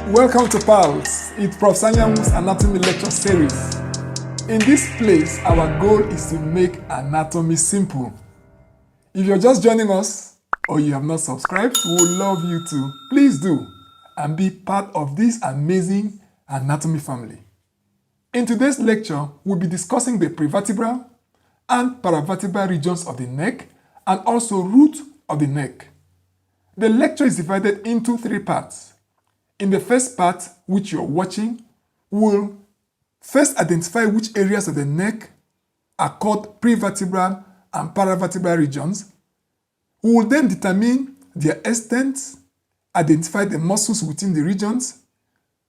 Welcome to PALS, it's Prof. Sanyamu's Anatomy Lecture Series. In this place, our goal is to make anatomy simple. If you're just joining us, or you have not subscribed, we would love you to. Please do, and be part of this amazing anatomy family. In today's lecture, we'll be discussing the prevertebral and paravertebral regions of the neck, and also root of the neck. The lecture is divided into 3 parts. In the first part, which you're watching, we'll first identify which areas of the neck are called prevertebral and paravertebral regions. We will then determine their extent, identify the muscles within the regions.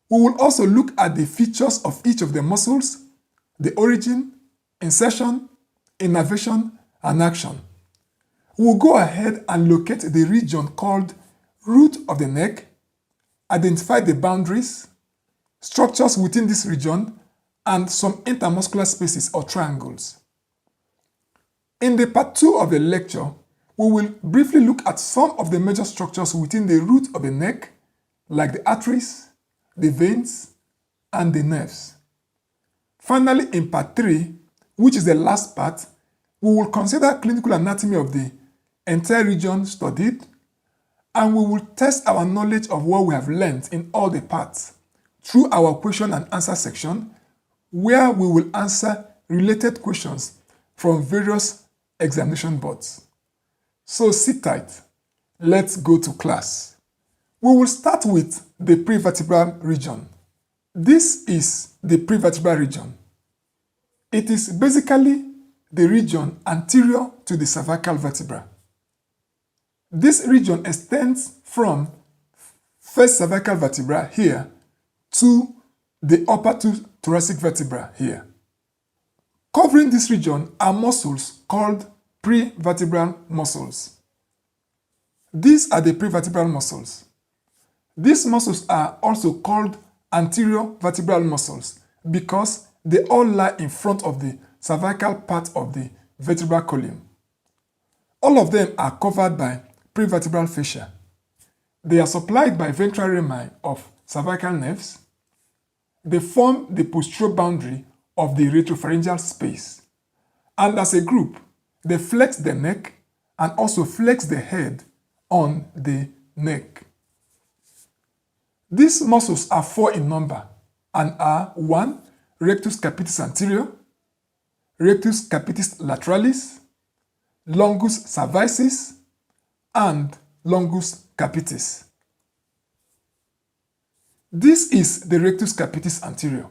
We will also look at the features of each of the muscles, the origin, insertion, innervation, and action. We'll go ahead and locate the region called root of the neck, identify the boundaries, structures within this region, and some intermuscular spaces or triangles. In the part 2 of the lecture, we will briefly look at some of the major structures within the root of the neck, like the arteries, the veins, and the nerves. Finally, in part 3, which is the last part, we will consider clinical anatomy of the entire region studied, and we will test our knowledge of what we have learned in all the parts through our question and answer section, where we will answer related questions from various examination boards. So sit tight. Let's go to class. We will start with the prevertebral region. This is the prevertebral region. It is basically the region anterior to the cervical vertebra. This region extends from first cervical vertebra here to the upper 2 thoracic vertebra here. Covering this region are muscles called prevertebral muscles. These are the prevertebral muscles. These muscles are also called anterior vertebral muscles because they all lie in front of the cervical part of the vertebral column. All of them are covered by prevertebral fascia. They are supplied by ventral rami of cervical nerves. They form the posterior boundary of the retropharyngeal space. And as a group, they flex the neck and also flex the head on the neck. These muscles are 4 in number and are 1. Rectus capitis anterior, rectus capitis lateralis, longus cervicis, and longus capitis. This is the rectus capitis anterior.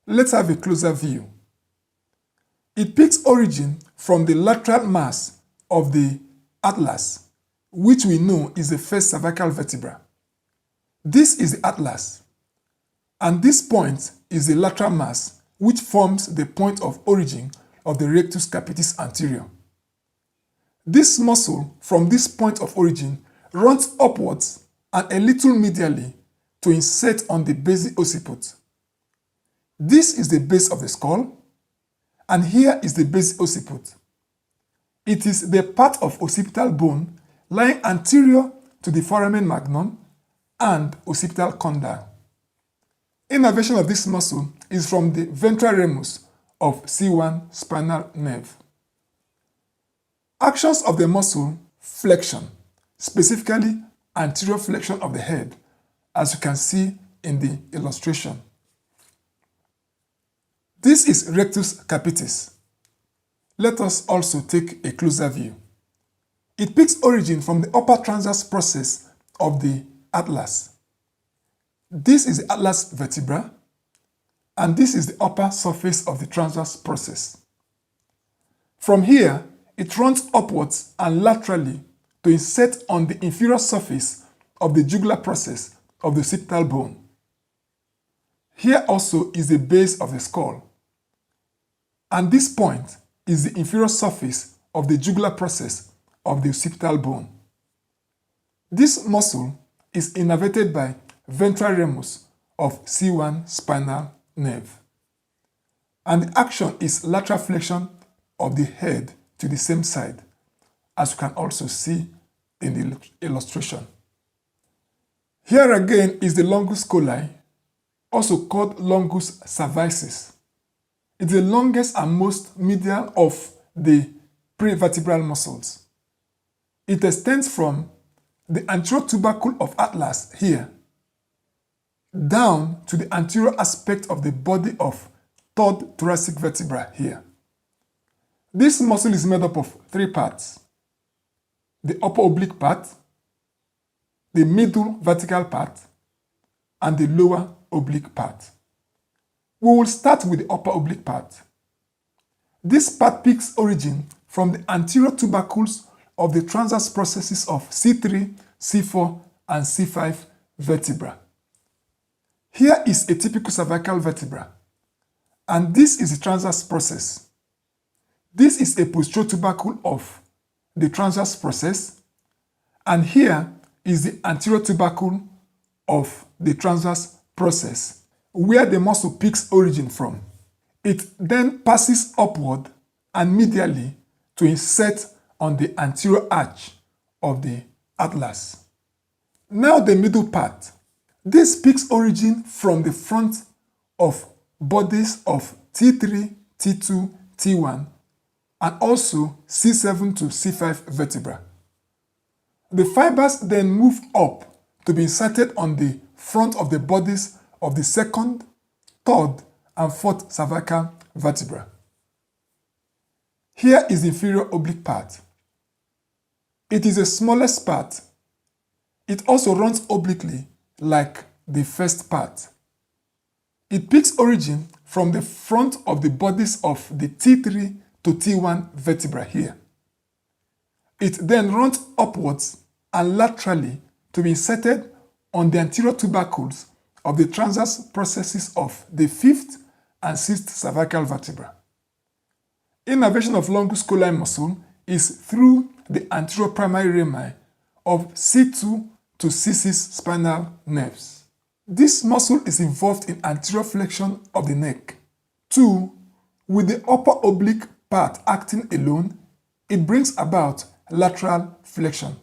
Let's have a closer view. It takes origin from the lateral mass of the atlas, which we know is the first cervical vertebra. This is the atlas, and this point is the lateral mass, which forms the point of origin of the rectus capitis anterior. This muscle from this point of origin runs upwards and a little medially to insert on the basic occiput. This is the base of the skull, and here is the basic occiput. It is the part of occipital bone lying anterior to the foramen magnum and occipital condyle. Innervation of this muscle is from the ventral ramus of C1 spinal nerve. Actions of the muscle: flexion, specifically anterior flexion of the head, as you can see in the illustration. This is rectus capitis. Let us also take a closer view. It takes origin from the upper transverse process of the atlas. This is the atlas vertebra, and this is the upper surface of the transverse process. From here, it runs upwards and laterally to insert on the inferior surface of the jugular process of the occipital bone. Here also is the base of the skull, and this point is the inferior surface of the jugular process of the occipital bone. This muscle is innervated by ventral ramus of C1 spinal nerve, and the action is lateral flexion of the head to the same side, as you can also see in the illustration. Here again is the longus colli, also called longus cervicis. It's the longest and most medial of the prevertebral muscles. It extends from the anterior tubercle of atlas here down to the anterior aspect of the body of third thoracic vertebra here. This muscle is made up of three parts: the upper oblique part, the middle vertical part, and the lower oblique part. We will start with the upper oblique part. This part takes origin from the anterior tubercles of the transverse processes of C3, C4, and C5 vertebra. Here is a typical cervical vertebra, and this is the transverse process. This is a posterior tubercle of the transverse process, and here is the anterior tubercle of the transverse process, where the muscle picks origin from. It then passes upward and medially to insert on the anterior arch of the atlas. Now the middle part. This picks origin from the front of bodies of T3, T2, T1, and also C7 to C5 vertebra. The fibers then move up to be inserted on the front of the bodies of the second, third, and fourth cervical vertebra. Here is the inferior oblique part. It is the smallest part. It also runs obliquely like the first part. It picks origin from the front of the bodies of the T3 to T1 vertebra here. It then runs upwards and laterally to be inserted on the anterior tubercles of the transverse processes of the fifth and sixth cervical vertebra. Innervation of longus colli muscle is through the anterior primary rami of C2 to C6 spinal nerves. This muscle is involved in anterior flexion of the neck. 2. With the upper oblique part acting alone, it brings about lateral flexion.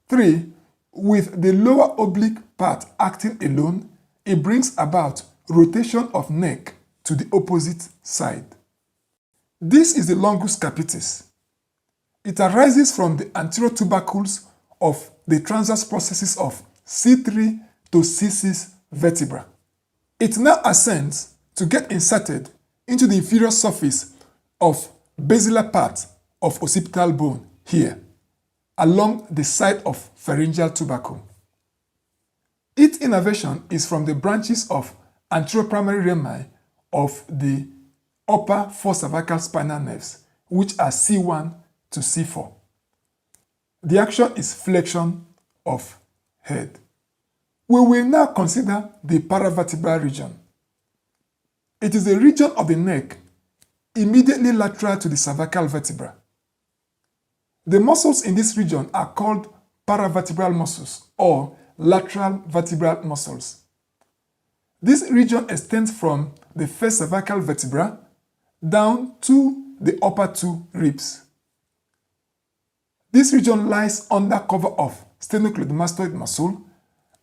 3. With the lower oblique part acting alone, it brings about rotation of neck to the opposite side. This is the longus capitis. It arises from the anterior tubercles of the transverse processes of C3 to C6 vertebra. It now ascends to get inserted into the inferior surface of basilar part of occipital bone here, along the side of pharyngeal tubercle. Its innervation is from the branches of anterior primary rami of the upper four cervical spinal nerves, which are C1 to C4. The action is flexion of head. We will now consider the paravertebral region. It is a region of the neck immediately lateral to the cervical vertebra. The muscles in this region are called paravertebral muscles or lateral vertebral muscles. This region extends from the first cervical vertebra down to the upper two ribs. This region lies under cover of sternocleidomastoid muscle,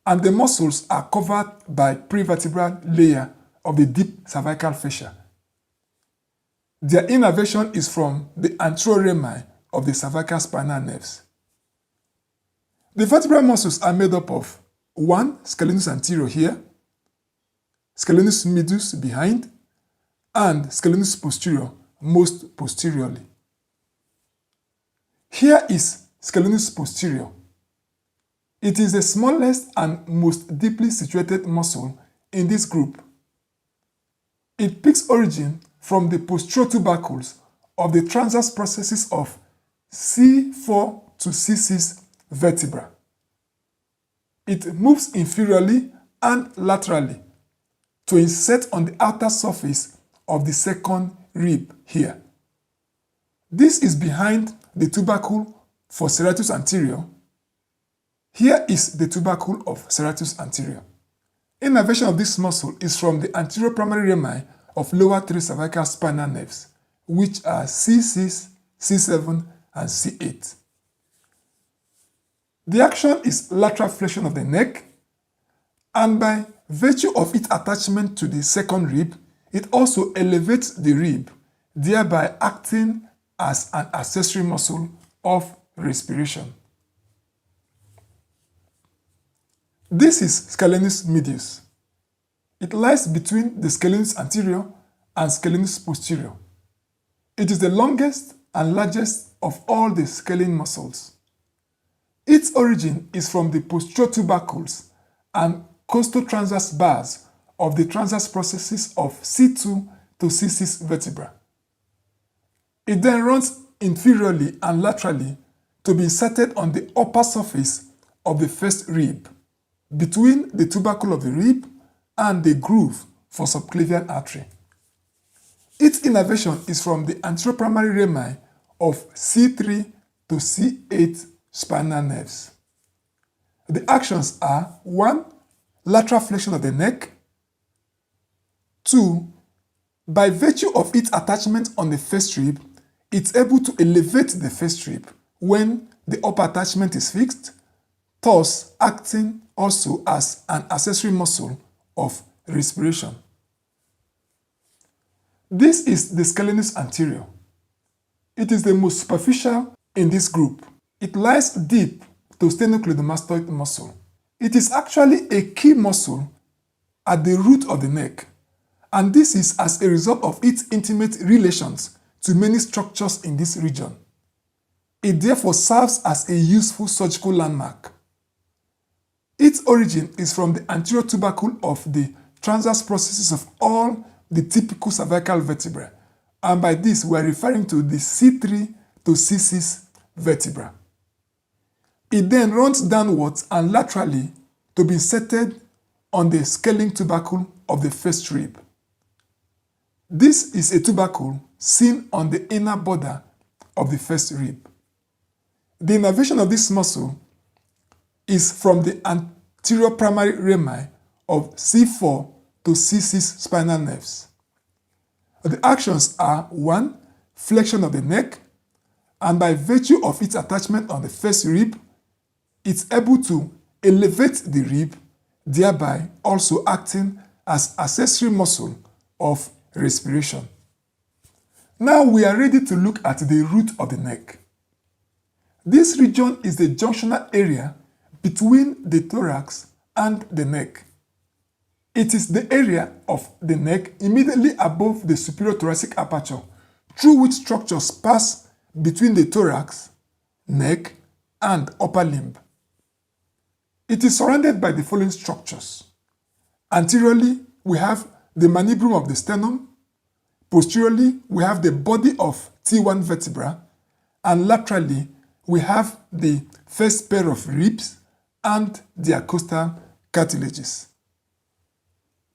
and the muscles are covered by prevertebral layer of the deep cervical fascia. Their innervation is from the anterior rami of the cervical spinal nerves. The vertebral muscles are made up of 1. Scalenus anterior here, scalenus medius behind, and scalenus posterior most posteriorly. Here is scalenus posterior. It is the smallest and most deeply situated muscle in this group. It picks origin from the posterior tubercles of the transverse processes of C4 to C6 vertebra. It moves inferiorly and laterally to insert on the outer surface of the second rib here. This is behind the tubercle for serratus anterior. Here is the tubercle of serratus anterior. Innervation of this muscle is from the anterior primary rami of lower three cervical spinal nerves, which are C6, C7, and C8. The action is lateral flexion of the neck And by virtue of its attachment to the second rib, it also elevates the rib, thereby acting as an accessory muscle of respiration. This is scalenus medius. It lies between the scalenus anterior and scalenus posterior. It is the longest and largest of all the scalene muscles. Its origin is from the posterior tubercles and costotransverse bars of the transverse processes of C2 to C6 vertebra. It then runs inferiorly and laterally to be inserted on the upper surface of the first rib, between the tubercle of the rib and the groove for subclavian artery. Its innervation is from the anterior primary rami of C3 to C8 spinal nerves. The actions are 1. Lateral flexion of the neck. 2. By virtue of its attachment on the first rib, it's able to elevate the first rib when the upper attachment is fixed, thus acting also as an accessory muscle of respiration. This is the scalenus anterior. It is the most superficial in this group. It lies deep to sternocleidomastoid muscle. It is actually a key muscle at the root of the neck, and this is as a result of its intimate relations to many structures in this region. It therefore serves as a useful surgical landmark. Its origin is from the anterior tubercle of the transverse processes of all the typical cervical vertebrae, and by this we are referring to the C3 to C6 vertebra. It then runs downwards and laterally to be inserted on the scaling tubercle of the first rib. This is a tubercle seen on the inner border of the first rib. The innervation of this muscle is from the anterior primary rami of C4 to C6 spinal nerves. The actions are 1. Flexion of the neck, and by virtue of its attachment on the first rib, it's able to elevate the rib, thereby also acting as accessory muscle of respiration. Now we are ready to look at the root of the neck. This region is the junctional area between the thorax and the neck. It is the area of the neck immediately above the superior thoracic aperture, through which structures pass between the thorax, neck, and upper limb. It is surrounded by the following structures. Anteriorly, we have the manubrum of the sternum. Posteriorly, we have the body of T1 vertebra, and laterally, we have the first pair of ribs and their costal cartilages.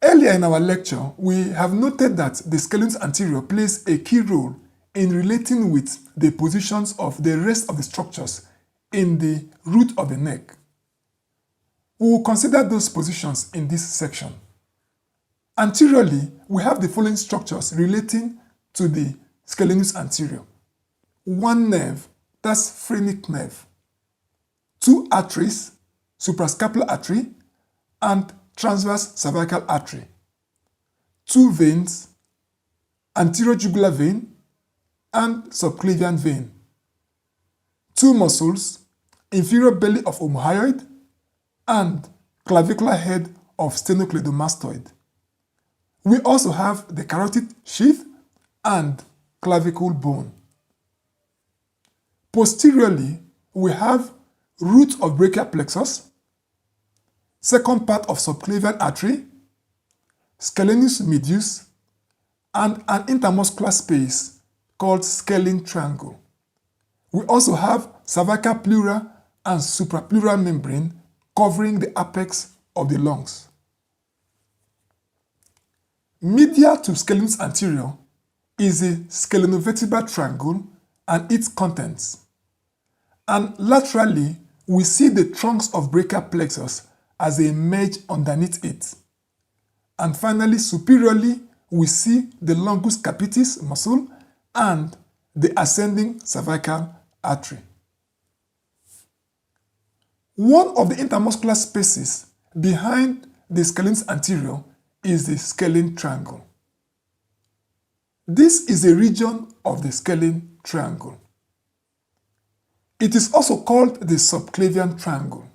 Earlier in our lecture, we have noted that the scalenus anterior plays a key role in relating with the positions of the rest of the structures in the root of the neck. We will consider those positions in this section. Anteriorly, we have the following structures relating to the scalenus anterior. 1 nerve, that's phrenic nerve. 2 arteries, suprascapular artery and transverse cervical artery. 2 veins, anterior jugular vein and subclavian vein. 2 muscles, inferior belly of omohyoid and clavicular head of sternocleidomastoid. We also have the carotid sheath and clavicle bone. Posteriorly, we have root of brachial plexus, second part of subclavian artery, scalenus medius, and an intermuscular space called scalene triangle. We also have cervical pleura and suprapleural membrane covering the apex of the lungs. Medial to scalenus anterior is the scalenovertebral triangle and its contents. And laterally, we see the trunks of brachial plexus as they emerge underneath it. And finally, superiorly, we see the longus capitis muscle and the ascending cervical artery. One of the intermuscular spaces behind the scalenos anterior is the scalene triangle. This is a region of the scalene triangle. It is also called the subclavian triangle.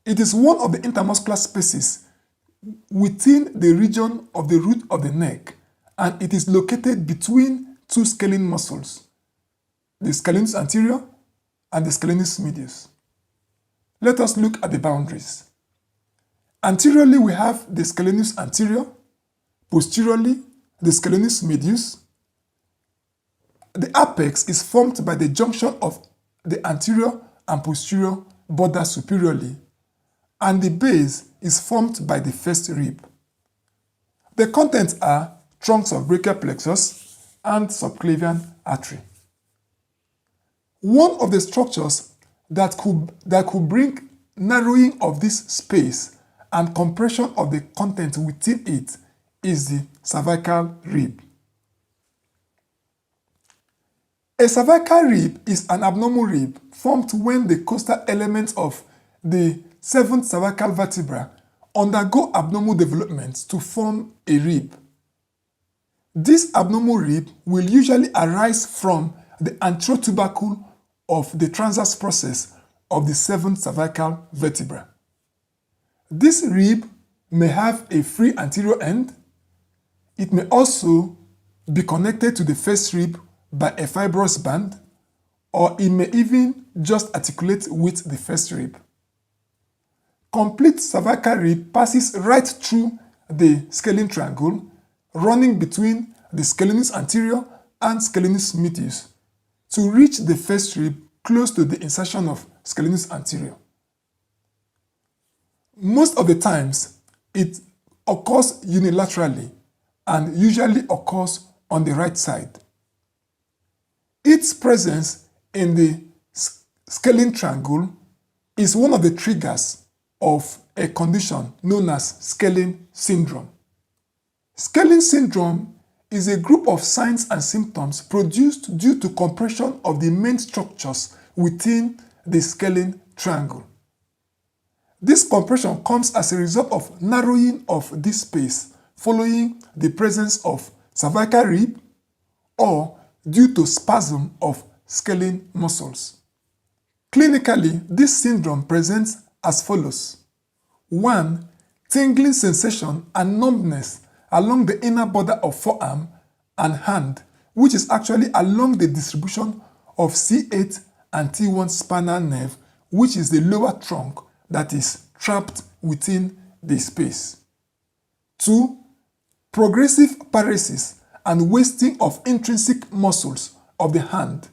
It is one of the intermuscular spaces within the region of the root of the neck, and it is located between two scalene muscles, the scalenos anterior and the scalenos medius. Let us look at the boundaries. Anteriorly, we have the scalenos anterior, posteriorly, the scalenos medius. The apex is formed by the junction of the anterior and posterior border superiorly, and the base is formed by the first rib. The contents are trunks of brachial plexus and subclavian artery. One of the structures that could bring narrowing of this space and compression of the content within it is the cervical rib. A cervical rib is an abnormal rib formed when the costal elements of the seventh cervical vertebra undergo abnormal development to form a rib. This abnormal rib will usually arise from the anterior tubercle of the transverse process of the seventh cervical vertebra. This rib may have a free anterior end. It may also be connected to the first rib by a fibrous band, or it may even just articulate with the first rib. Complete cervical rib passes right through the scalene triangle, running between the scalenos anterior and scalenos medius to reach the first rib close to the insertion of scalenos anterior. Most of the times, it occurs unilaterally and usually occurs on the right side. Its presence in the scalene triangle is one of the triggers of a condition known as scalene syndrome. Scalene syndrome is a group of signs and symptoms produced due to compression of the main structures within the scalene triangle. This compression comes as a result of narrowing of this space following the presence of cervical rib or due to spasm of scalene muscles. Clinically, this syndrome presents as follows. 1. Tingling sensation and numbness along the inner border of forearm and hand, which is actually along the distribution of C8 and T1 spinal nerve, which is the lower trunk that is trapped within the space. 2. Progressive paresis and wasting of intrinsic muscles of the hand.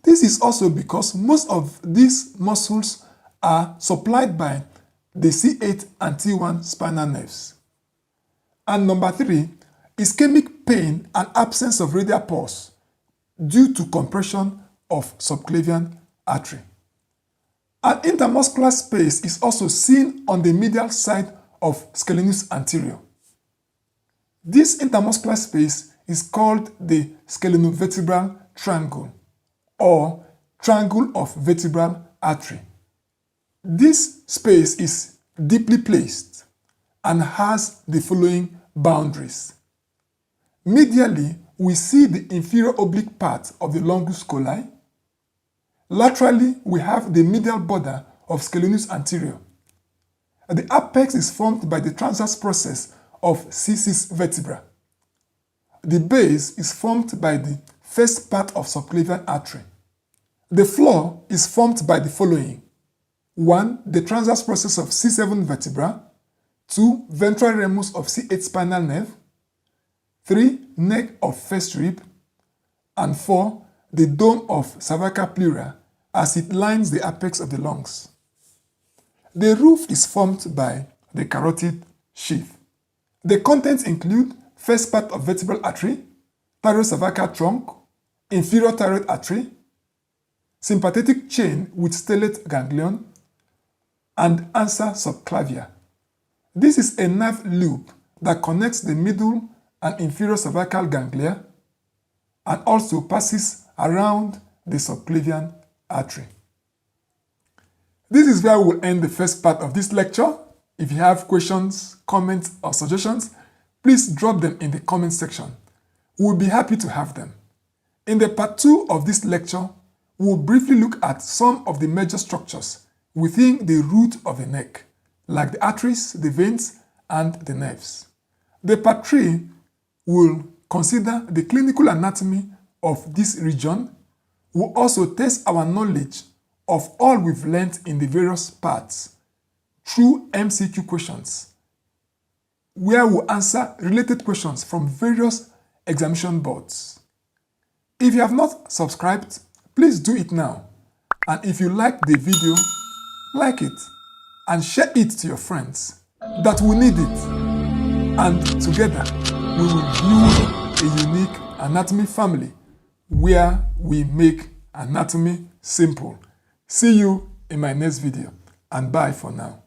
This is also because most of these muscles are supplied by the C8 and T1 spinal nerves. And number 3, ischemic pain and absence of radial pulse due to compression of subclavian artery. An intermuscular space is also seen on the medial side of scalenos anterior. This intermuscular space is called the scaleniovertebral triangle or triangle of vertebral artery. This space is deeply placed and has the following boundaries. Medially, we see the inferior oblique part of the longus colli. Laterally, we have the medial border of scalenos anterior. The apex is formed by the transverse process of C6 vertebra. The base is formed by the first part of subclavian artery. The floor is formed by the following. 1. The transverse process of C7 vertebra. 2. Ventral ramus of C8 spinal nerve. 3. Neck of first rib. And 4. The dome of cervical pleura as it lines the apex of the lungs. The roof is formed by the carotid sheath. The contents include first part of vertebral artery, thyrocervical trunk, inferior thyroid artery, sympathetic chain with stellate ganglion, and ansa subclavia. This is a nerve loop that connects the middle and inferior cervical ganglia and also passes around the subclavian artery. This is where we'll end the first part of this lecture. If you have questions, comments, or suggestions, please drop them in the comment section. We'll be happy to have them. In the part 2 of this lecture, we'll briefly look at some of the major structures within the root of the neck, like the arteries, the veins, and the nerves. The part 3 will consider the clinical anatomy of this region. We'll also test our knowledge of all we've learned in the various parts through MCQ questions, where we'll answer related questions from various examination boards. If you have not subscribed, please do it now. And if you like the video, like it and share it to your friends that will need it. And together, we will build a unique anatomy family where we make anatomy simple. See you in my next video, and bye for now.